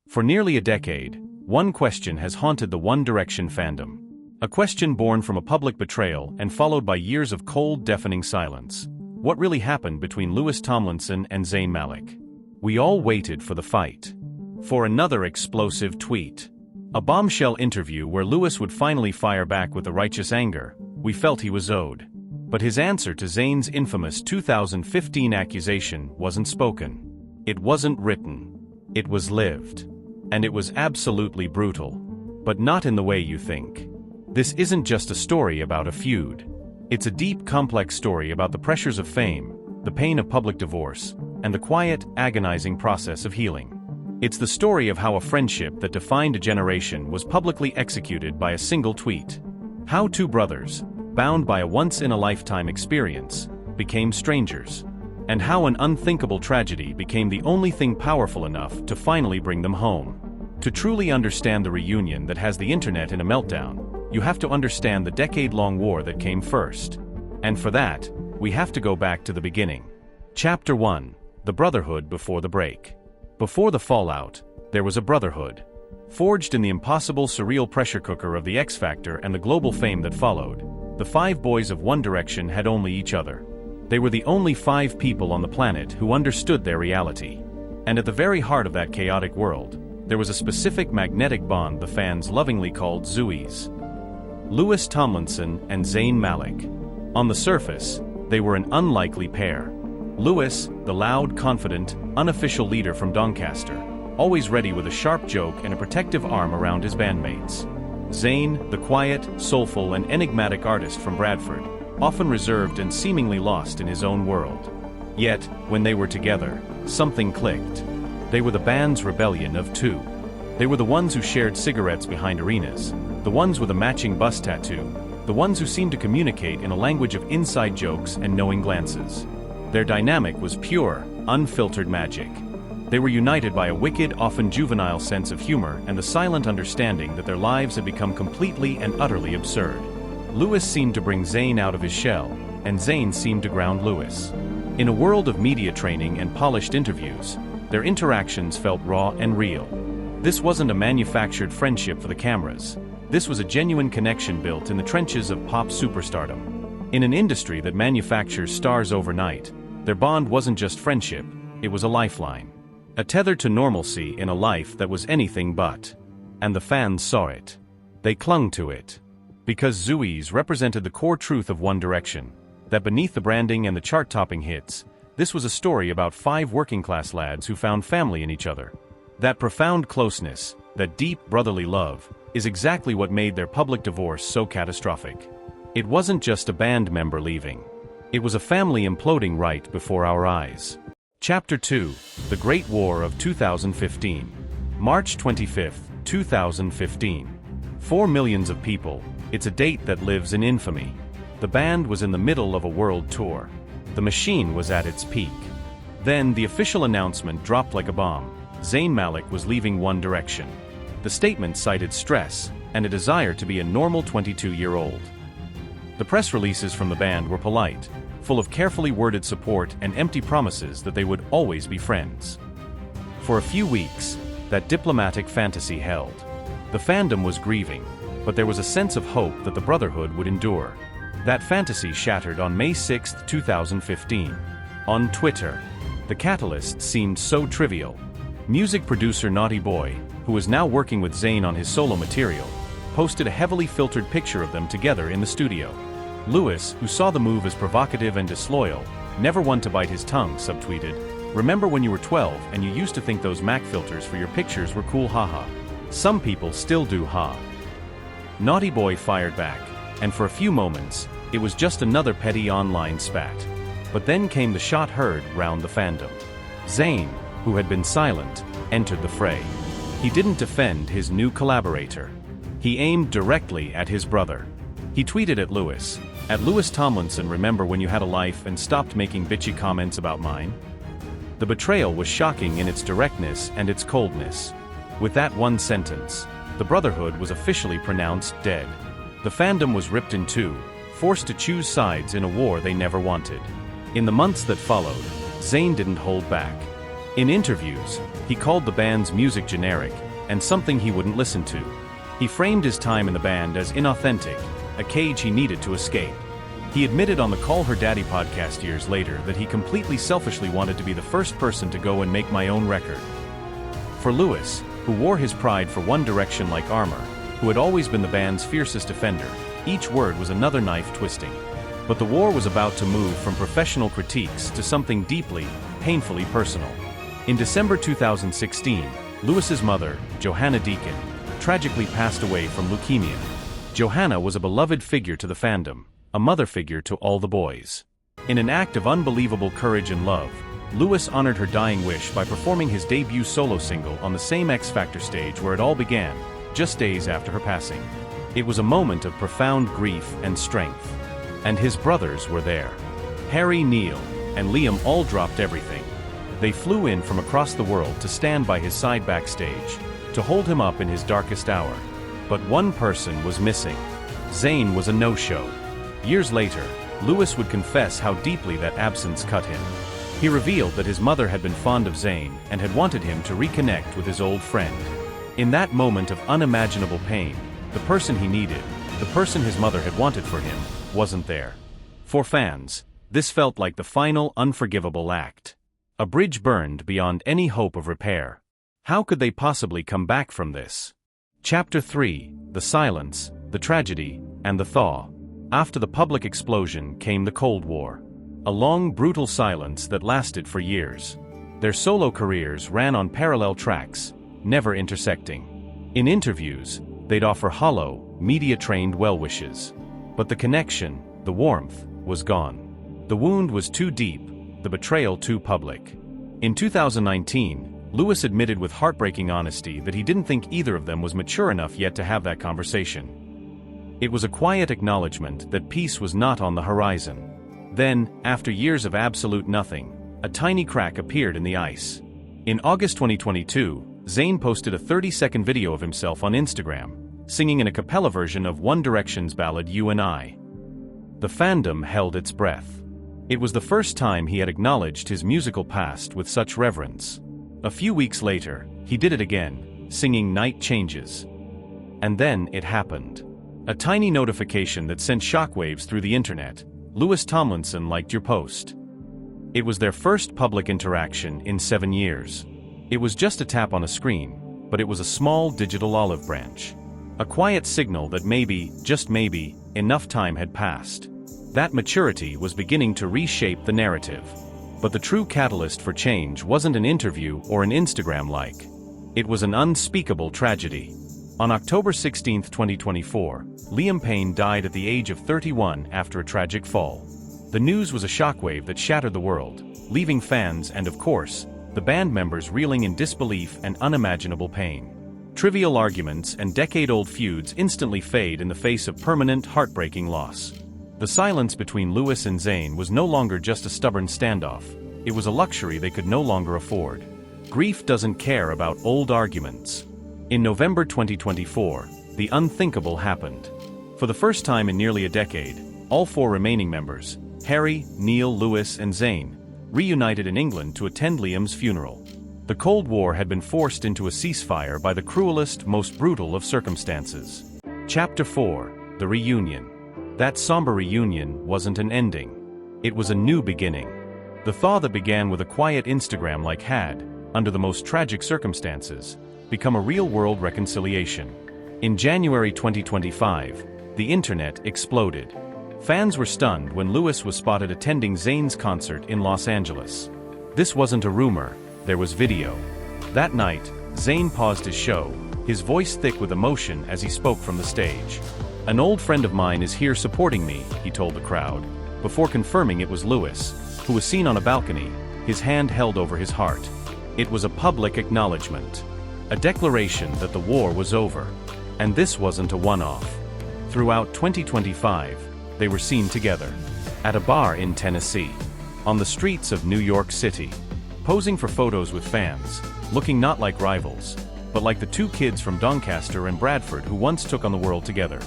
For nearly a decade, one question has haunted the One Direction fandom. A question born from a public betrayal and followed by years of cold, deafening silence. What really happened between Tomlinson and Zayn Malik? We all waited for the fight. For another explosive tweet. A bombshell interview where Lewis would finally fire back with the righteous anger we felt he was owed. But his answer to Zayn's infamous 2015 accusation wasn't spoken. It wasn't written. It was lived. And it was absolutely brutal. But not in the way you think. This isn't just a story about a feud. It's a deep, complex story about the pressures of fame, the pain of public divorce, and the quiet, agonizing process of healing. It's the story of how a friendship that defined a generation was publicly executed by a single tweet. How two brothers, bound by a once-in-a-lifetime experience, became strangers. And how an unthinkable tragedy became the only thing powerful enough to finally bring them home. To truly understand the reunion that has the internet in a meltdown, you have to understand the decade-long war that came first. And for that, we have to go back to the beginning. Chapter 1. The Brotherhood before the break. Before the fallout, there was a brotherhood. Forged in the impossible surreal pressure cooker of the X Factor and the global fame that followed, the 5 boys of One Direction had only each other. They were the only 5 people on the planet who understood their reality. And at the very heart of that chaotic world, there was a specific magnetic bond the fans lovingly called Zoomies. Tomlinson and Zayn Malik. On the surface, they were an unlikely pair. Lewis, the loud, confident, unofficial leader from Doncaster, always ready with a sharp joke and a protective arm around his bandmates. Zayn, the quiet, soulful, and enigmatic artist from Bradford, often reserved and seemingly lost in his own world. Yet, when they were together, something clicked. They were the band's rebellion of two. They were the ones who shared cigarettes behind arenas, the ones with a matching bust tattoo, the ones who seemed to communicate in a language of inside jokes and knowing glances. Their dynamic was pure, unfiltered magic. They were united by a wicked, often juvenile sense of humor and the silent understanding that their lives had become completely and utterly absurd. Lewis seemed to bring Zayn out of his shell, and Zayn seemed to ground Lewis. In a world of media training and polished interviews, their interactions felt raw and real. This wasn't a manufactured friendship for the cameras. This was a genuine connection built in the trenches of pop superstardom. In an industry that manufactures stars overnight, their bond wasn't just friendship, it was a lifeline. A tether to normalcy in a life that was anything but. And the fans saw it. They clung to it. Because Zoomies represented the core truth of One Direction, that beneath the branding and the chart-topping hits, this was a story about 5 working-class lads who found family in each other. That profound closeness, that deep brotherly love, is exactly what made their public divorce so catastrophic. It wasn't just a band member leaving. It was a family imploding right before our eyes. Chapter 2. The Great War of 2015. March 25, 2015. 4 millions of people. It's a date that lives in infamy. The band was in the middle of a world tour. The machine was at its peak. Then the official announcement dropped like a bomb. Zayn Malik was leaving One Direction. The statement cited stress and a desire to be a normal 22-year-old. The press releases from the band were polite, full of carefully worded support and empty promises that they would always be friends. For a few weeks, that diplomatic fantasy held. The fandom was grieving, but there was a sense of hope that the brotherhood would endure. That fantasy shattered on May 6, 2015. On Twitter, the catalyst seemed so trivial. Music producer Naughty Boy, who was now working with Zayn on his solo material, posted a heavily filtered picture of them together in the studio. Lewis, who saw the move as provocative and disloyal, never one to bite his tongue, subtweeted, "Remember when you were 12 and you used to think those Mac filters for your pictures were cool, haha. Some people still do, ha." Naughty Boy fired back, and for a few moments, it was just another petty online spat. But then came the shot heard round the fandom. Zayn, who had been silent, entered the fray. He didn't defend his new collaborator. He aimed directly at his brother. He tweeted at Lewis, Tomlinson, "Remember when you had a life and stopped making bitchy comments about mine?" The betrayal was shocking in its directness and its coldness. With that one sentence, the brotherhood was officially pronounced dead. The fandom was ripped in two, forced to choose sides in a war they never wanted. In the months that followed, Zayn didn't hold back. In interviews, he called the band's music generic and something he wouldn't listen to. He framed his time in the band as inauthentic, a cage he needed to escape. He admitted on the Call Her Daddy podcast years later that he completely selfishly wanted to be the first person to go and make my own record. For Lewis, who wore his pride for One Direction like armor, who had always been the band's fiercest defender, each word was another knife twisting. But the war was about to move from professional critiques to something deeply, painfully personal. In December 2016, Lewis's mother, Johanna Deacon, tragically passed away from leukemia. Johanna was a beloved figure to the fandom, a mother figure to all the boys. In an act of unbelievable courage and love, Lewis honored her dying wish by performing his debut solo single on the same X Factor stage where it all began, just days after her passing. It was a moment of profound grief and strength. And his brothers were there. Harry, Neil, and Liam all dropped everything. They flew in from across the world to stand by his side backstage, to hold him up in his darkest hour. But one person was missing. Zayn was a no-show. Years later, Lewis would confess how deeply that absence cut him. He revealed that his mother had been fond of Zayn and had wanted him to reconnect with his old friend. In that moment of unimaginable pain, the person he needed, the person his mother had wanted for him, wasn't there. For fans, this felt like the final unforgivable act. A bridge burned beyond any hope of repair. How could they possibly come back from this? Chapter 3: The Silence, the Tragedy, and the Thaw. After the public explosion came the Cold War. A long, brutal silence that lasted for years. Their solo careers ran on parallel tracks, never intersecting. In interviews, they'd offer hollow, media-trained well-wishes. But the connection, the warmth, was gone. The wound was too deep, the betrayal too public. In 2019, Lewis admitted with heartbreaking honesty that he didn't think either of them was mature enough yet to have that conversation. It was a quiet acknowledgement that peace was not on the horizon. Then, after years of absolute nothing, a tiny crack appeared in the ice. In August 2022, Zayn posted a 30-second video of himself on Instagram, singing an a cappella version of One Direction's ballad You and I. The fandom held its breath. It was the first time he had acknowledged his musical past with such reverence. A few weeks later, he did it again, singing Night Changes. And then it happened. A tiny notification that sent shockwaves through the internet. Lewis Tomlinson liked your post. It was their first public interaction in 7 years. It was just a tap on a screen, but it was a small digital olive branch. A quiet signal that maybe, just maybe, enough time had passed. That maturity was beginning to reshape the narrative. But the true catalyst for change wasn't an interview or an Instagram like. It was an unspeakable tragedy. On October 16, 2024, Liam Payne died at the age of 31 after a tragic fall. The news was a shockwave that shattered the world, leaving fans and, of course, the band members reeling in disbelief and unimaginable pain. Trivial arguments and decade-old feuds instantly fade in the face of permanent, heartbreaking loss. The silence between Lewis and Zayn was no longer just a stubborn standoff. It was a luxury they could no longer afford. Grief doesn't care about old arguments. In November 2024, the unthinkable happened. For the first time in nearly a decade, all 4 remaining members, Harry, Neil, Lewis, and Zayn, reunited in England to attend Liam's funeral. The Cold War had been forced into a ceasefire by the cruelest, most brutal of circumstances. Chapter 4: The Reunion. That somber reunion wasn't an ending. It was a new beginning. The thaw that began with a quiet Instagram-like had, under the most tragic circumstances, become a real-world reconciliation. In January 2025, the internet exploded. Fans were stunned when Lewis was spotted attending Zayn's concert in Los Angeles. This wasn't a rumor, there was video. That night, Zayn paused his show, his voice thick with emotion as he spoke from the stage. "An old friend of mine is here supporting me," he told the crowd, before confirming it was Lewis, who was seen on a balcony, his hand held over his heart. It was a public acknowledgement. A declaration that the war was over. And this wasn't a one-off. Throughout 2025, they were seen together. At a bar in Tennessee. On the streets of New York City. Posing for photos with fans, looking not like rivals, but like the 2 kids from Doncaster and Bradford who once took on the world together.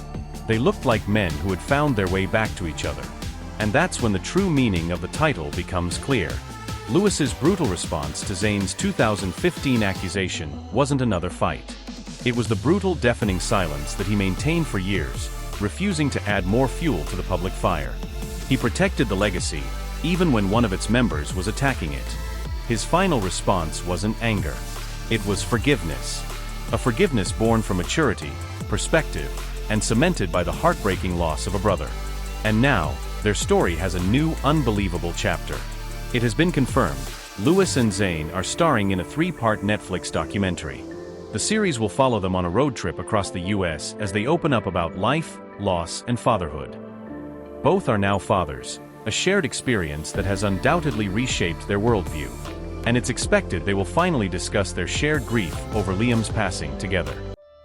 They looked like men who had found their way back to each other. And that's when the true meaning of the title becomes clear. Lewis's brutal response to Zayn's 2015 accusation wasn't another fight. It was the brutal, deafening silence that he maintained for years, refusing to add more fuel to the public fire. He protected the legacy, even when one of its members was attacking it. His final response wasn't anger. It was forgiveness. A forgiveness born from maturity, perspective, and cemented by the heartbreaking loss of a brother. And now, their story has a new, unbelievable chapter. It has been confirmed, Lewis and Zayn are starring in a 3-part Netflix documentary. The series will follow them on a road trip across the US as they open up about life, loss, and fatherhood. Both are now fathers, a shared experience that has undoubtedly reshaped their worldview. And it's expected they will finally discuss their shared grief over Liam's passing together.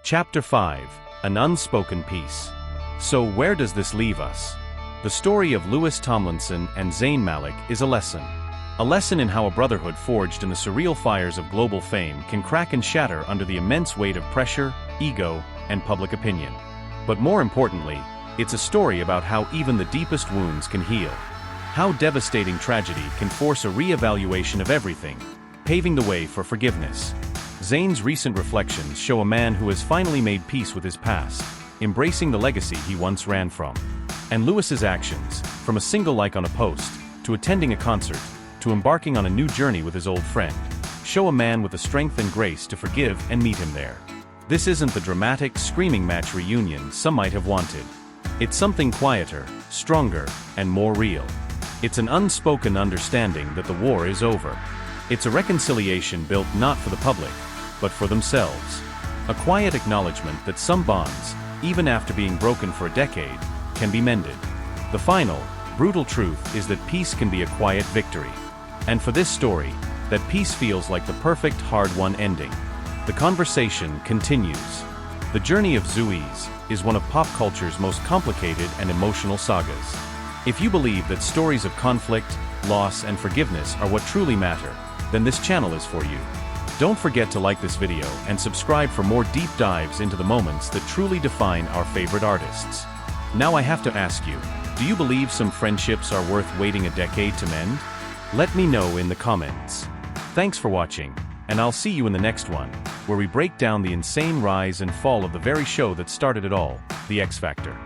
Chapter 5, An Unspoken Peace. So where does this leave us? The story of Lewis Tomlinson and Zayn Malik is a lesson. A lesson in how a brotherhood forged in the surreal fires of global fame can crack and shatter under the immense weight of pressure, ego, and public opinion. But more importantly, it's a story about how even the deepest wounds can heal. How devastating tragedy can force a re-evaluation of everything, paving the way for forgiveness. Zayn's recent reflections show a man who has finally made peace with his past, embracing the legacy he once ran from. And Lewis's actions, from a single like on a post, to attending a concert, to embarking on a new journey with his old friend, show a man with the strength and grace to forgive and meet him there. This isn't the dramatic, screaming match reunion some might have wanted. It's something quieter, stronger, and more real. It's an unspoken understanding that the war is over. It's a reconciliation built not for the public, but for themselves. A quiet acknowledgement that some bonds, even after being broken for a decade, can be mended. The final, brutal truth is that peace can be a quiet victory. And for this story, that peace feels like the perfect hard-won ending. The conversation continues. The journey of Zooey's is one of pop culture's most complicated and emotional sagas. If you believe that stories of conflict, loss, and forgiveness are what truly matter, then this channel is for you. Don't forget to like this video and subscribe for more deep dives into the moments that truly define our favorite artists. Now I have to ask you, do you believe some friendships are worth waiting a decade to mend? Let me know in the comments. Thanks for watching, and I'll see you in the next one, where we break down the insane rise and fall of the very show that started it all, The X Factor.